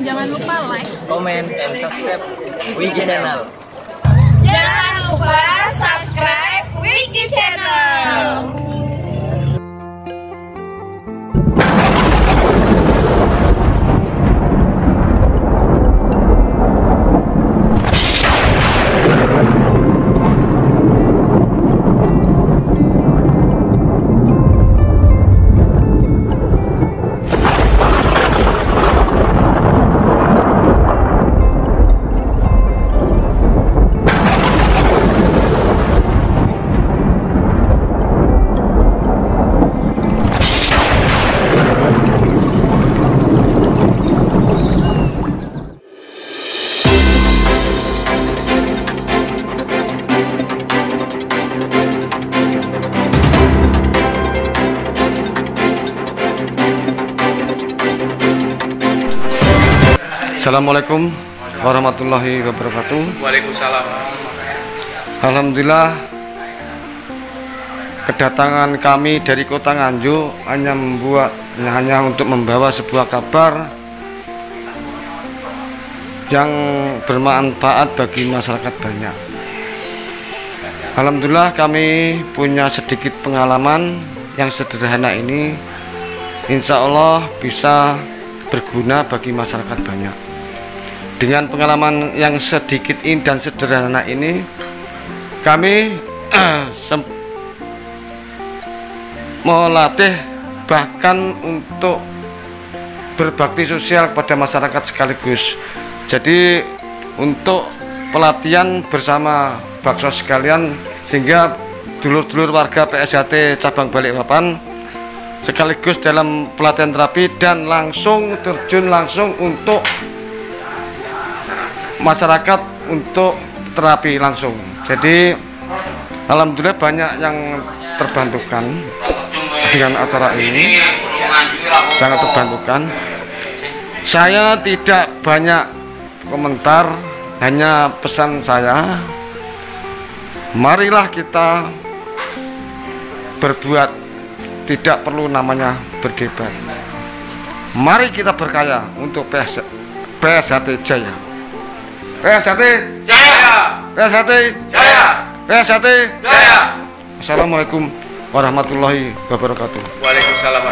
Jangan lupa like, comment, and subscribe Wiki Channel. Jangan lupa subscribe Wiki Channel. Assalamualaikum warahmatullahi wabarakatuh. Waalaikumsalam. Alhamdulillah, kedatangan kami dari Kota Nganjuk hanya untuk membawa sebuah kabar yang bermanfaat bagi masyarakat banyak. Alhamdulillah, kami punya sedikit pengalaman yang sederhana ini, insya Allah bisa berguna bagi masyarakat banyak. Dengan pengalaman yang sedikit ini dan sederhana ini, kami melatih bahkan untuk berbakti sosial kepada masyarakat sekaligus. Jadi untuk pelatihan bersama baksos sekalian, sehingga dulur-dulur warga PSHT cabang Balikpapan sekaligus dalam pelatihan terapi dan langsung terjun langsung untuk masyarakat untuk terapi langsung. Jadi alhamdulillah banyak yang terbantukan dengan acara ini, sangat terbantukan. Saya tidak banyak komentar, hanya pesan saya, marilah kita berbuat, tidak perlu namanya berdebat. Mari kita berkaya untuk PSHT Jaya. PSHT Jaya. PSHT Jaya. PSHT Jaya. Assalamualaikum warahmatullahi wabarakatuh. Waalaikumsalam.